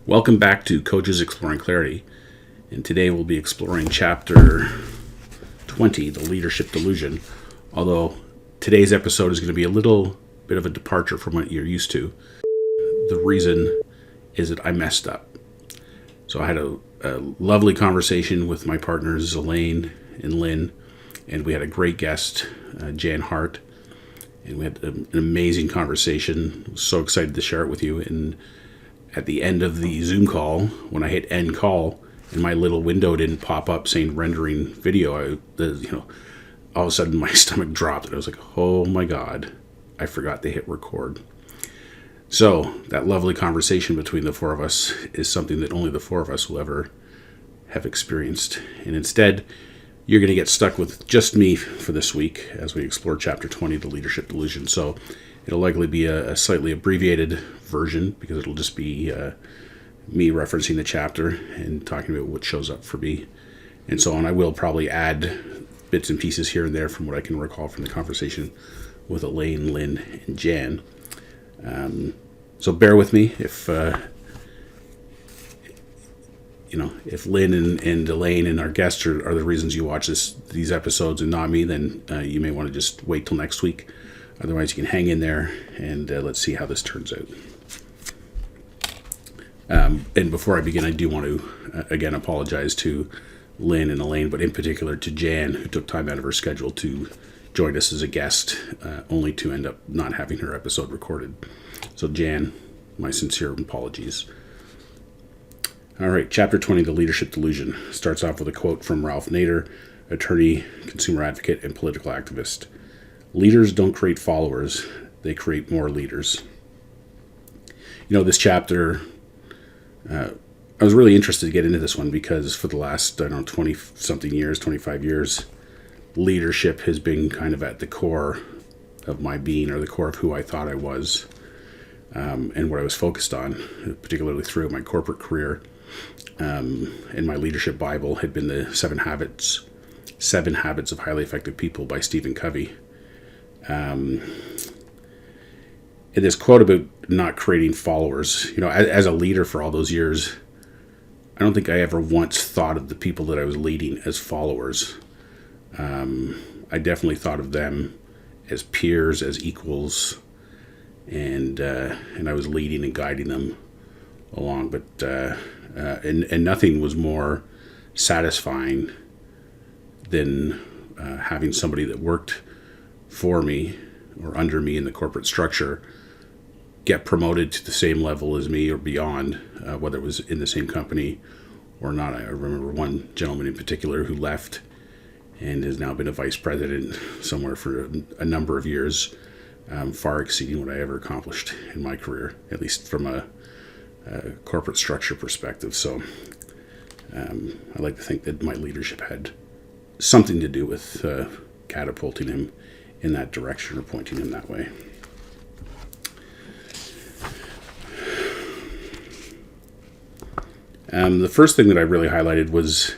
Welcome back to Coaches Exploring Clarity, and today we'll be exploring Chapter 20, The Leadership Delusion, although today's episode is going to be a little bit of a departure from what you're used to. The reason is that I messed up. So I had a lovely conversation with my partners, Elaine and Lynne, and we had a great guest, Jan Harte, and we had an amazing conversation. I was so excited to share it with you. And at the end of the Zoom call, when I hit end call and my little window didn't pop up saying rendering video, all of a sudden my stomach dropped and I was like, oh my God, I forgot to hit record. So that lovely conversation between the four of us is something that only the four of us will ever have experienced. And instead, you're going to get stuck with just me for this week as we explore Chapter 20, The Leadership Delusion. So it'll likely be a slightly abbreviated version because it'll just be me referencing the chapter and talking about what shows up for me and so on. I will probably add bits and pieces here and there from what I can recall from the conversation with Elaine, Lynne, and Jan. So bear with me if Lynn and Elaine and our guests are the reasons you watch these episodes and not me, then you may want to just wait till next week. Otherwise, you can hang in there and let's see how this turns out. And before I begin, I do want to, again, apologize to Lynn and Elaine, but in particular to Jan, who took time out of her schedule to join us as a guest, only to end up not having her episode recorded. So Jan, my sincere apologies. All right, Chapter 20, The Leadership Delusion, starts off with a quote from Ralph Nader, attorney, consumer advocate, and political activist. Leaders don't create followers, they create more leaders. This chapter, I was really interested to get into this one because for the last, 20-something years, 25 years, leadership has been kind of at the core of my being, or the core of who I thought I was, and what I was focused on, particularly throughout my corporate career. And my leadership Bible had been the Seven Habits of Highly Effective People by Stephen Covey. And this quote about not creating followers, as a leader for all those years, I don't think I ever once thought of the people that I was leading as followers. I definitely thought of them as peers, as equals, and I was leading and guiding them along. But and nothing was more satisfying than having somebody that worked for me or under me in the corporate structure get promoted to the same level as me or beyond, whether it was in the same company or not. I remember one gentleman in particular who left and has now been a vice president somewhere for a number of years, far exceeding what I ever accomplished in my career, at least from a corporate structure perspective. So I like to think that my leadership had something to do with catapulting him in that direction or pointing him that way. The first thing that I really highlighted was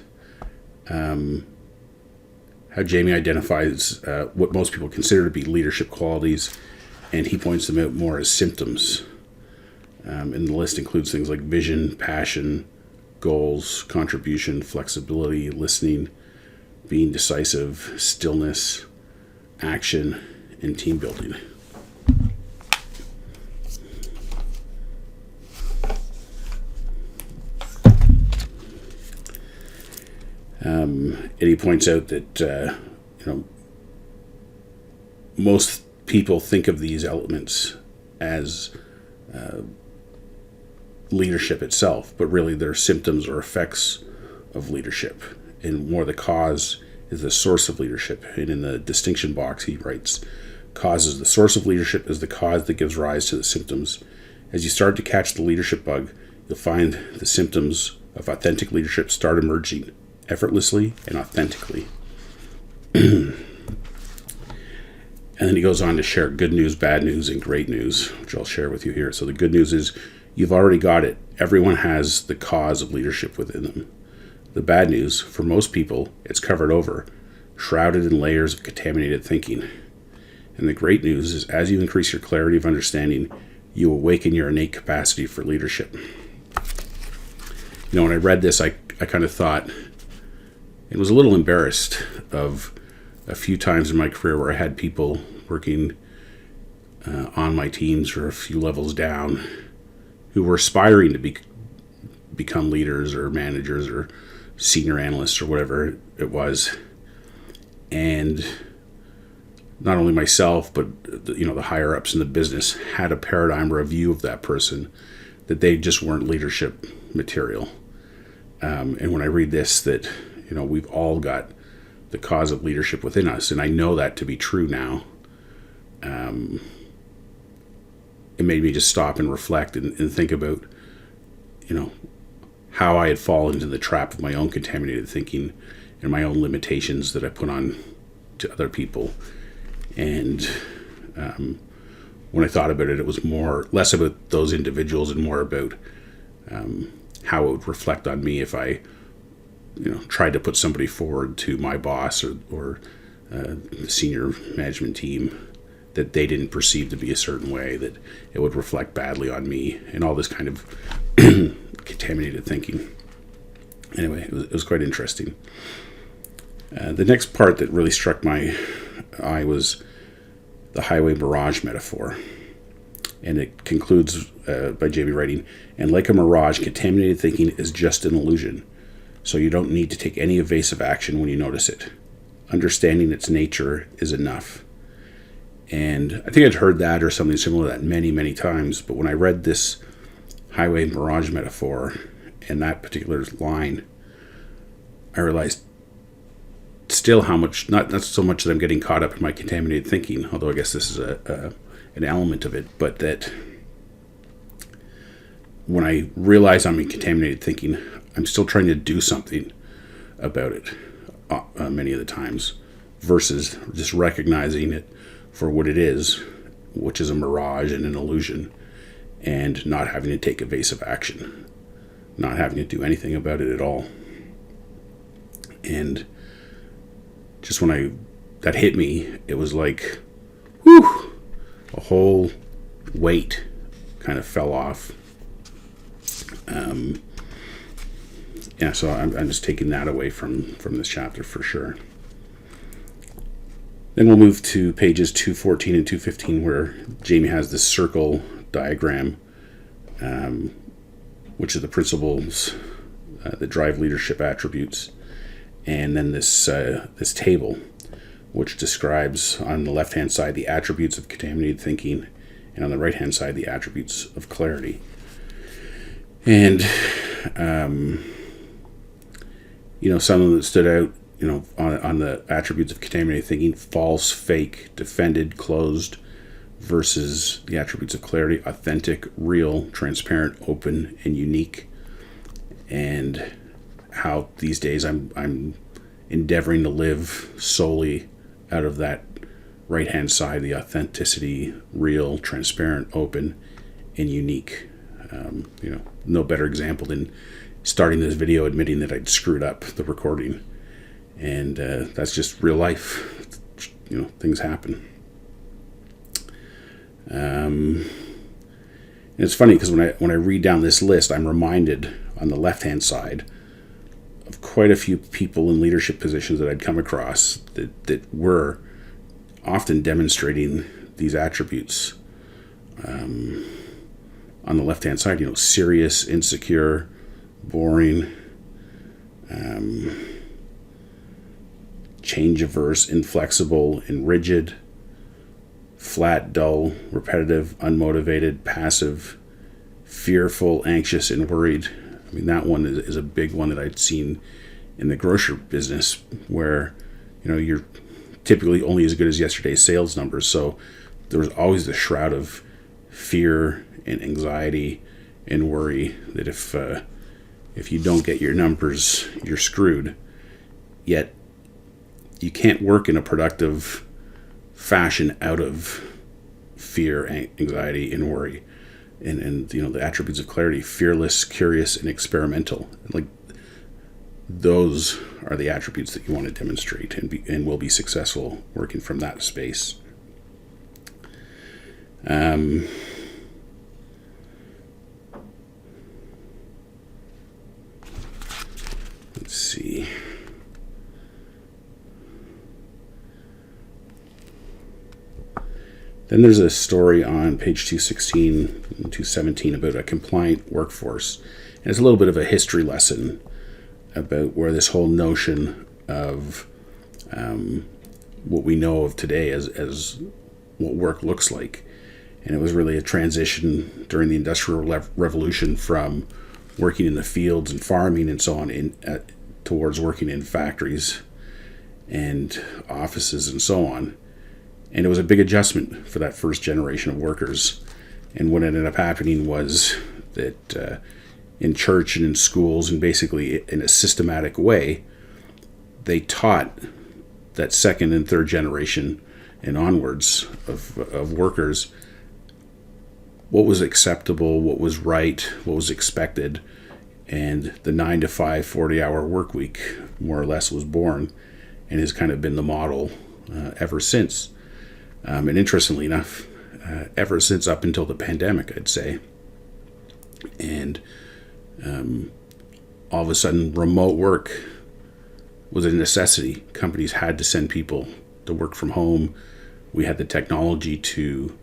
how Jamie identifies what most people consider to be leadership qualities, and he points them out more as symptoms. And the list includes things like vision, passion, goals, contribution, flexibility, listening, being decisive, stillness, action, and team building. And he points out that most people think of these elements as leadership itself, but really they're symptoms or effects of leadership, and more the cause is the source of leadership. And in the distinction box he writes, cause is the source of leadership, is the cause that gives rise to the symptoms. As you start to catch the leadership bug, you'll find the symptoms of authentic leadership start emerging effortlessly and authentically. And then he goes on to share good news, bad news, and great news, which I'll share with you here. So the good news is you've already got it. Everyone has the cause of leadership within them. The bad news, for most people, it's covered over, shrouded in layers of contaminated thinking. And the great news is as you increase your clarity of understanding, you awaken your innate capacity for leadership. When I read this, I kind of thought, it was a little embarrassed of a few times in my career where I had people working on my teams or a few levels down who were aspiring to become leaders or managers or senior analysts or whatever it was. And not only myself, but the higher ups in the business had a paradigm or a view of that person that they just weren't leadership material. And when I read this, that we've all got the cause of leadership within us, and I know that to be true now. It made me just stop and reflect and think about, how I had fallen into the trap of my own contaminated thinking and my own limitations that I put on to other people. And when I thought about it, it was less about those individuals and more about how it would reflect on me if I, tried to put somebody forward to my boss or the senior management team that they didn't perceive to be a certain way, that it would reflect badly on me, and all this kind of contaminated thinking. Anyway, it was quite interesting. The next part that really struck my eye was the highway mirage metaphor. And it concludes by Jamie writing, and like a mirage, contaminated thinking is just an illusion. So you don't need to take any evasive action when you notice it. Understanding its nature is enough. And I think I'd heard that or something similar to that many, many times. But when I read this highway mirage metaphor and that particular line, I realized still how much, not so much that I'm getting caught up in my contaminated thinking, although I guess this is an element of it, but that when I realize I'm in contaminated thinking, I'm still trying to do something about it many of the times, versus just recognizing it for what it is, which is a mirage and an illusion, and not having to take evasive action, not having to do anything about it at all. And just when that hit me, it was like, whew, a whole weight kind of fell off. So I'm just taking that away from this chapter for sure. Then we'll move to pages 214 and 215, where Jamie has this circle diagram, which are the principles that drive leadership attributes, and then this table, which describes on the left-hand side the attributes of contaminated thinking, and on the right-hand side the attributes of clarity. And some of them that stood out, on the attributes of contaminated thinking: false, fake, defended, closed, versus the attributes of clarity: authentic, real, transparent, open, and unique. And how these days I'm endeavoring to live solely out of that right-hand side, the authenticity, real, transparent, open, and unique. No better example than starting this video admitting that I'd screwed up the recording. And that's just real life. Things happen. And it's funny because when I read down this list, I'm reminded on the left-hand side of quite a few people in leadership positions that I'd come across that were often demonstrating these attributes. On the left-hand side, serious, insecure, boring, change-averse, inflexible, and rigid, flat, dull, repetitive, unmotivated, passive, fearful, anxious, and worried. I mean, that one is a big one that I'd seen in the grocery business, where you're typically only as good as yesterday's sales numbers. So there was always the shroud of fear and anxiety and worry that if you don't get your numbers, you're screwed. Yet you can't work in a productive fashion out of fear, anxiety, and worry. And the attributes of clarity: fearless, curious, and experimental. Like, those are the attributes that you want to demonstrate and will be successful working from that space. Then there's a story on page 216 and 217 about a compliant workforce. And it's a little bit of a history lesson about where this whole notion of what we know of today as what work looks like. And it was really a transition during the Industrial Revolution from working in the fields and farming and so on towards working in factories and offices and so on. And it was a big adjustment for that first generation of workers. And what ended up happening was that in church and in schools and basically in a systematic way, they taught that second and third generation and onwards of workers what was acceptable, what was right, what was expected. And the 9 to 5, 40-hour work week, more or less, was born and has kind of been the model ever since. And interestingly enough, ever since up until the pandemic, I'd say. And all of a sudden, remote work was a necessity. Companies had to send people to work from home. We had the technology to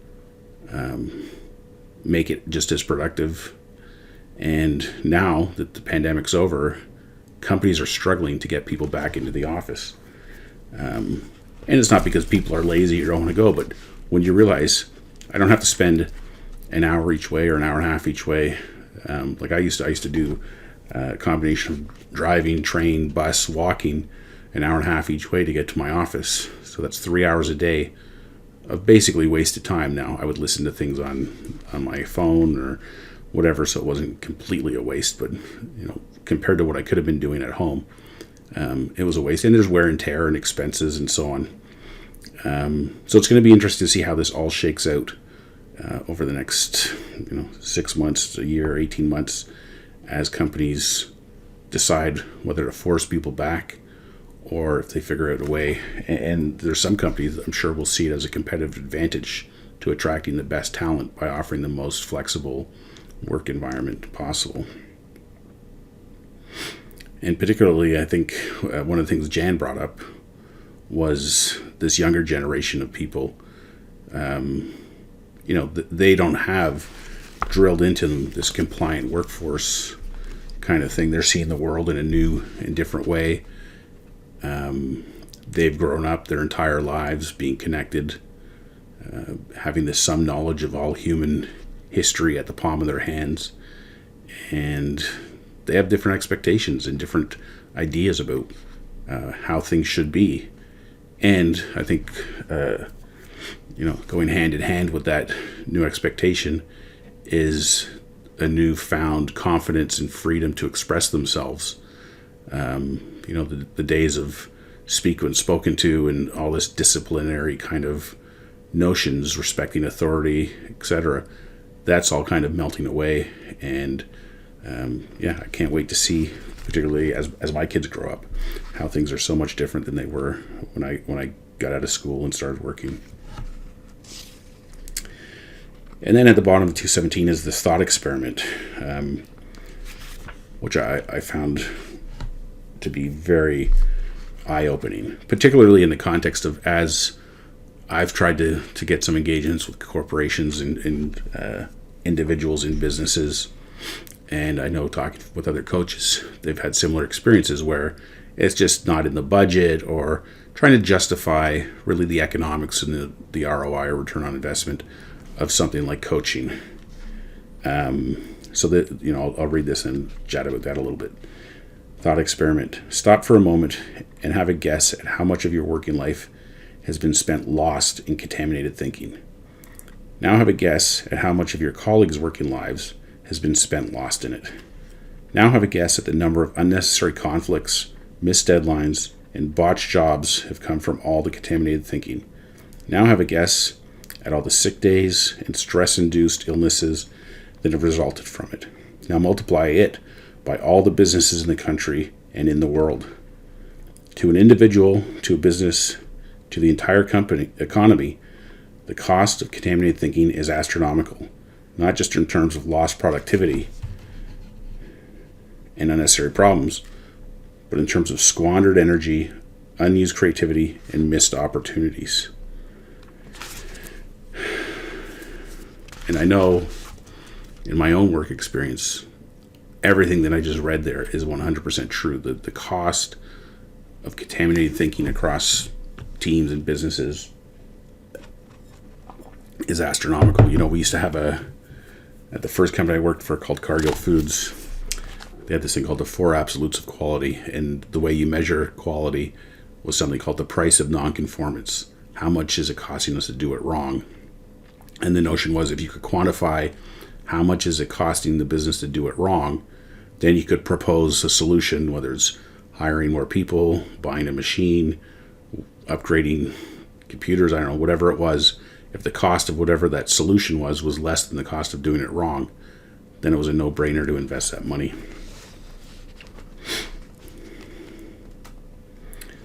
make it just as productive. And now that the pandemic's over, companies are struggling to get people back into the office. And it's not because people are lazy or don't want to go, but when you realize I don't have to spend an hour each way or an hour and a half each way. Like I used to do a combination of driving, train, bus, walking an hour and a half each way to get to my office. So that's 3 hours a day of basically wasted time. Now I would listen to things on my phone or whatever, so it wasn't completely a waste, but compared to what I could have been doing at home, it was a waste. And there's wear and tear and expenses and so on. So it's going to be interesting to see how this all shakes out over the next 6 months, a year, 18 months, as companies decide whether to force people back or if they figure out a way. And there's some companies I'm sure will see it as a competitive advantage to attracting the best talent by offering the most flexible work environment possible. And particularly, I think one of the things Jan brought up was this younger generation of people. They don't have drilled into them this compliant workforce kind of thing. They're seeing the world in a new and different way. They've grown up their entire lives being connected, having some knowledge of all human history at the palm of their hands, and they have different expectations and different ideas about how things should be. And I think going hand in hand with that new expectation is a newfound confidence and freedom to express themselves. The days of speak when spoken to and all this disciplinary kind of notions, respecting authority, etc., that's all kind of melting away. And I can't wait to see, particularly as my kids grow up, how things are so much different than they were when I got out of school and started working. And then at the bottom of 217 is this thought experiment, which I found to be very eye-opening, particularly in the context of as I've tried to get some engagements with corporations and individuals in businesses. And I know talking with other coaches, they've had similar experiences where it's just not in the budget or trying to justify really the economics and the ROI or return on investment of something like coaching. So that, I'll read this and chat about that a little bit. Thought experiment. Stop for a moment and have a guess at how much of your working life has been spent lost in contaminated thinking. Now have a guess at how much of your colleagues' working lives has been spent lost in it. Now have a guess at the number of unnecessary conflicts, missed deadlines, and botched jobs have come from all the contaminated thinking. Now have a guess at all the sick days and stress-induced illnesses that have resulted from it. Now multiply it by all the businesses in the country and in the world. To an individual, to a business, to the entire economy, the cost of contaminated thinking is astronomical, not just in terms of lost productivity and unnecessary problems, but in terms of squandered energy, unused creativity, and missed opportunities. And I know in my own work experience, everything that I just read there is 100% true. The cost of contaminated thinking across teams and businesses is astronomical. We used to have at the first company I worked for called Cargill Foods, they had this thing called the 4 absolutes of quality. And the way you measure quality was something called the price of nonconformance. How much is it costing us to do it wrong? And the notion was, if you could quantify how much is it costing the business to do it wrong, then you could propose a solution, whether it's hiring more people, buying a machine, upgrading computers, I don't know, whatever it was. If the cost of whatever that solution was less than the cost of doing it wrong, then it was a no-brainer to invest that money.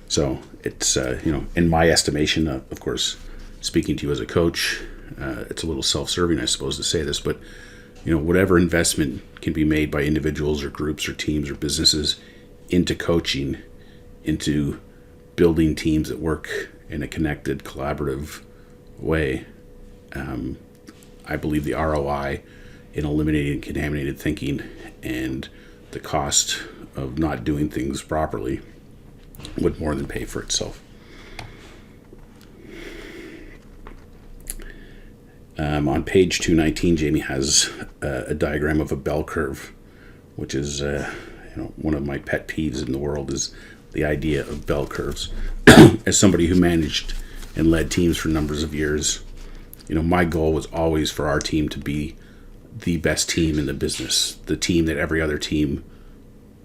So it's, in my estimation, of course, speaking to you as a coach, it's a little self-serving, I suppose, to say this, but whatever investment can be made by individuals or groups or teams or businesses into coaching, into building teams that work in a connected, collaborative way, I believe the ROI in eliminating contaminated thinking and the cost of not doing things properly would more than pay for itself. On page 219, Jamie has a diagram of a bell curve, which is one of my pet peeves in the world is the idea of bell curves. As somebody who managed and led teams for numbers of years, my goal was always for our team to be the best team in the business, the team that every other team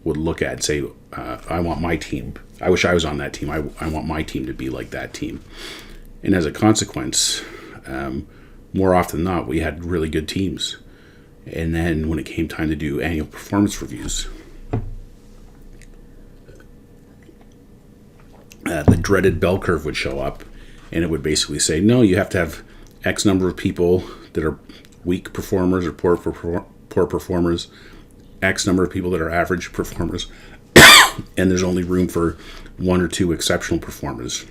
would look at and say, I want my team. I wish I was on that team. I want my team to be like that team. And as a consequence, more often than not, we had really good teams. And then when it came time to do annual performance reviews, the dreaded bell curve would show up, and it would basically say, no, you have to have X number of people that are weak performers or poor performers, X number of people that are average performers, and there's only room for 1 or 2 exceptional performers.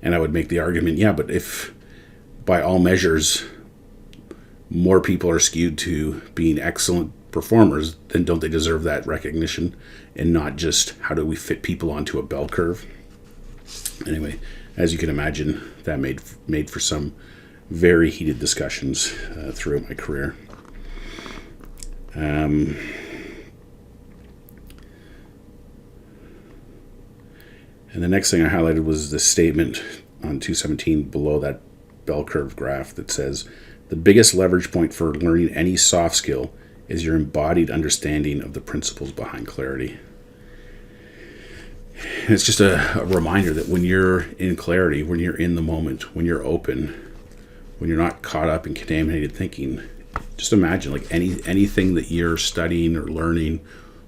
And I would make the argument, yeah, but if by all measures more people are skewed to being excellent performers, then don't they deserve that recognition, and not just how do we fit people onto a bell curve? Anyway, as you can imagine, that made for some very heated discussions throughout my career. And the next thing I highlighted was the statement on 217 below that bell curve graph that says, the biggest leverage point for learning any soft skill is your embodied understanding of the principles behind clarity. And it's just a reminder that when you're in clarity, when you're in the moment, when you're open, when you're not caught up in contaminated thinking, just imagine like anything that you're studying or learning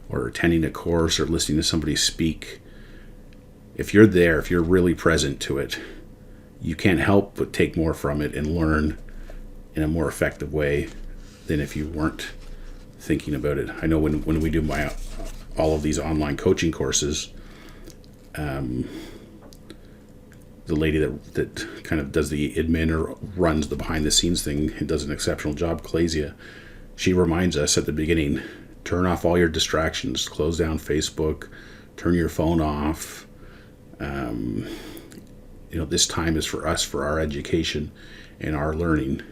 or attending a course or listening to somebody speak, if you're there, if you're really present to it, you can't help but take more from it and learn in a more effective way than if you weren't thinking about it. I know when we do all of these online coaching courses, the lady that kind of does the admin or runs the behind the scenes thing and does an exceptional job, Clasia, she reminds us at the beginning, turn off all your distractions, close down Facebook, turn your phone off. This time is for us, for our education and our learning.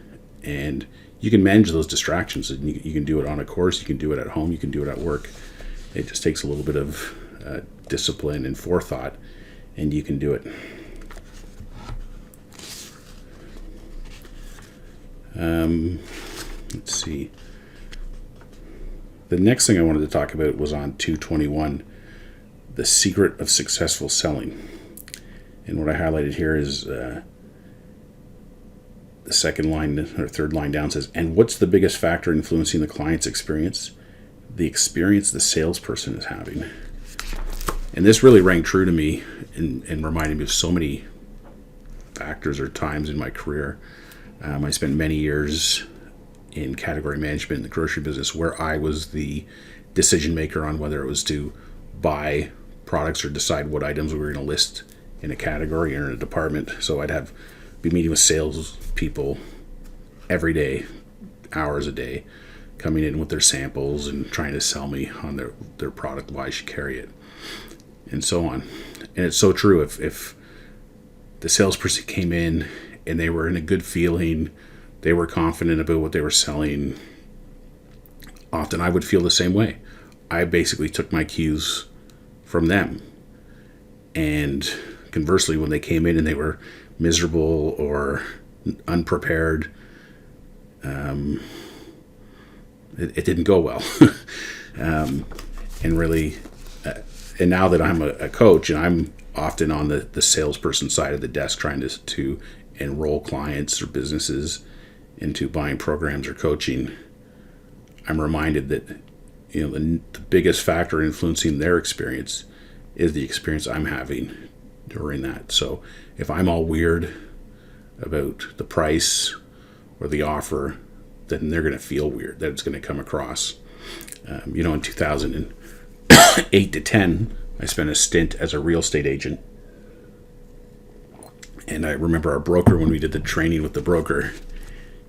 And you can manage those distractions. You can do it on a course, you can do it at home, you can do it at work. It just takes a little bit of discipline and forethought, and you can do it. Let's see. The next thing I wanted to talk about was on 221, the secret of successful selling. And what I highlighted here is the second line or third line down says, and what's the biggest factor influencing the client's experience? The experience the salesperson is having. And this really rang true to me and reminded me of so many factors or times in my career. I spent many years in category management in the grocery business where I was the decision maker on whether it was to buy products or decide what items we were going to list in a category or in a department. So I'd be meeting with sales people every day, hours a day, coming in with their samples and trying to sell me on their product, why I should carry it, and so on. And it's so true. If the salesperson came in and they were in a good feeling, they were confident about what they were selling, often I would feel the same way. I basically took my cues from them. And conversely, when they came in and they were miserable or unprepared, it didn't go well. And really, and now that I'm a coach and I'm often on the salesperson side of the desk trying to enroll clients or businesses into buying programs or coaching, I'm reminded that the biggest factor influencing their experience is the experience I'm having during that. So if I'm all weird about the price or the offer, then they're going to feel weird, that it's going to come across. In 2008 to 10, I spent a stint as a real estate agent. And I remember our broker, when we did the training with the broker,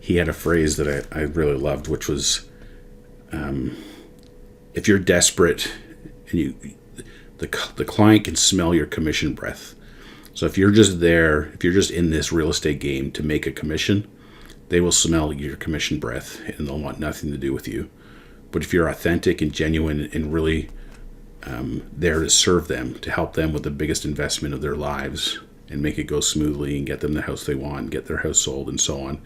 he had a phrase that I really loved, which was, if you're desperate and the client can smell your commission breath. So if you're just in this real estate game to make a commission, they will smell your commission breath and they'll want nothing to do with you. But if you're authentic and genuine and really there to serve them, to help them with the biggest investment of their lives and make it go smoothly and get them the house they want, get their house sold and so on,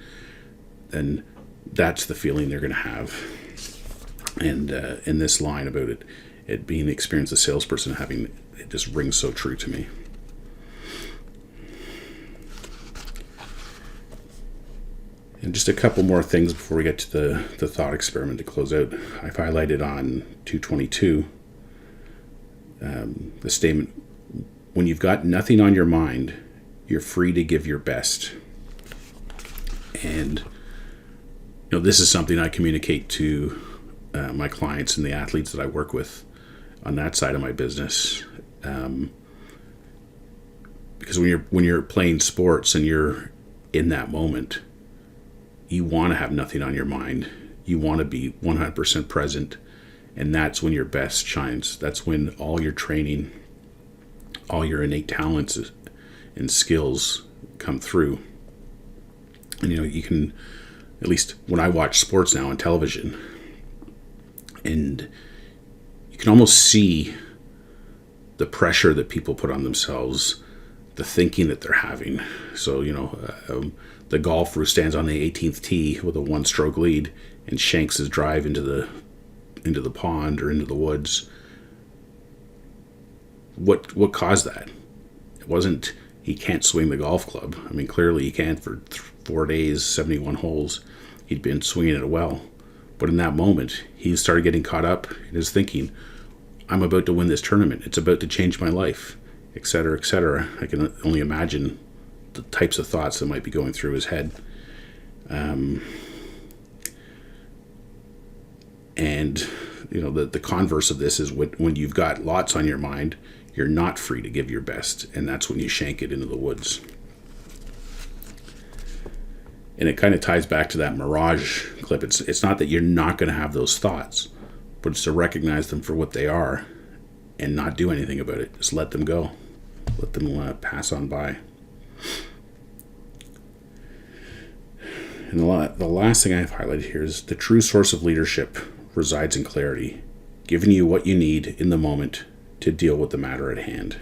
then that's the feeling they're going to have. And in this line about it being the experience a salesperson having, it just rings so true to me. And just a couple more things before we get to the thought experiment to close out. I've highlighted on 222 the statement, when you've got nothing on your mind, you're free to give your best. And this is something I communicate to my clients and the athletes that I work with on that side of my business. Because when you're playing sports and you're in that moment, you want to have nothing on your mind. You want to be 100% present, and that's when your best shines. That's when all your training, all your innate talents and skills come through. And you can, at least when I watch sports now on television, and you can almost see the pressure that people put on themselves, the thinking that they're having. So, the golfer who stands on the 18th tee with a one-stroke lead and shanks his drive into the pond or into the woods. What caused that? It wasn't he can't swing the golf club. I mean, clearly he can't. For 4 days, 71 holes, he'd been swinging it well. But in that moment, he started getting caught up in his thinking. I'm about to win this tournament. It's about to change my life, etc., etc. I can only imagine the types of thoughts that might be going through his head. And the converse of this is when you've got lots on your mind, you're not free to give your best, and that's when you shank it into the woods. And it kind of ties back to that mirage clip. It's not that you're not going to have those thoughts, but it's to recognize them for what they are and not do anything about it. Just let them go. Let them pass on by. And the last thing I've highlighted here is the true source of leadership resides in clarity, giving you what you need in the moment to deal with the matter at hand.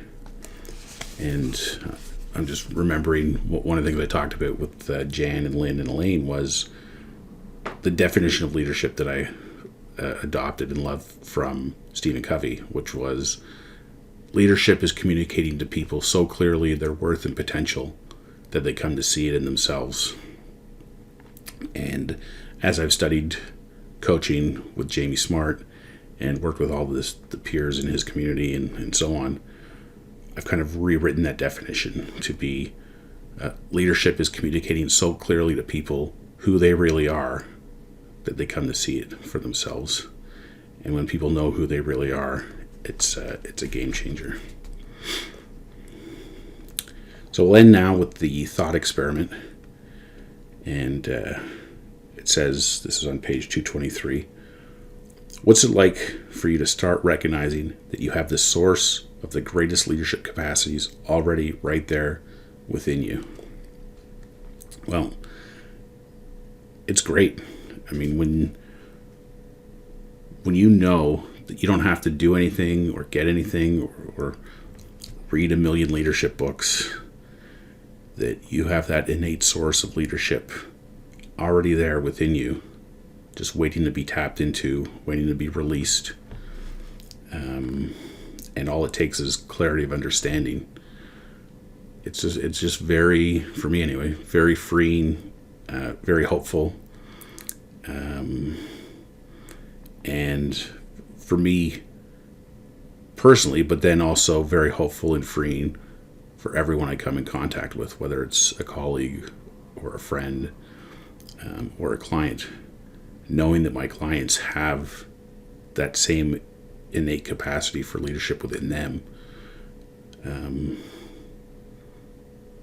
And I'm just remembering one of the things I talked about with Jan and Lynne and Elaine was the definition of leadership that I adopted and loved from Stephen Covey, which was leadership is communicating to people so clearly their worth and potential that they come to see it in themselves. And as I've studied coaching with Jamie Smart and worked with all the peers in his community and so on, I've kind of rewritten that definition to be leadership is communicating so clearly to people who they really are that they come to see it for themselves. And when people know who they really are, it's a game changer. So we'll end now with the thought experiment. And It says, this is on page 223, what's it like for you to start recognizing that you have the source of the greatest leadership capacities already right there within you? Well, it's great. I mean, when you know that you don't have to do anything or get anything or read a million leadership books, that you have that innate source of leadership already there within you, just waiting to be tapped into, waiting to be released. And all it takes is clarity of understanding. It's just very, for me anyway, very freeing, very hopeful. And for me personally, but then also very hopeful and freeing for everyone I come in contact with, whether it's a colleague or a friend or a client, knowing that my clients have that same innate capacity for leadership within them.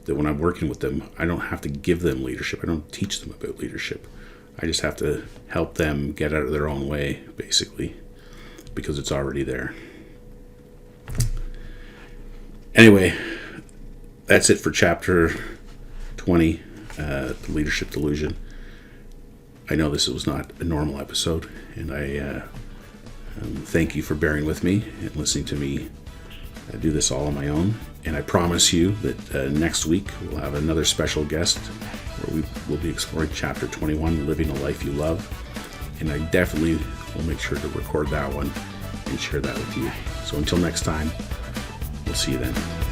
That when I'm working with them, I don't have to give them leadership. I don't teach them about leadership. I just have to help them get out of their own way, basically, because it's already there. Anyway, that's it for Chapter 20, The Leadership Delusion. I know this was not a normal episode, and I thank you for bearing with me and listening to me do this all on my own. And I promise you that next week we'll have another special guest where we will be exploring Chapter 21, Living a Life You Love. And I definitely will make sure to record that one and share that with you. So until next time, we'll see you then.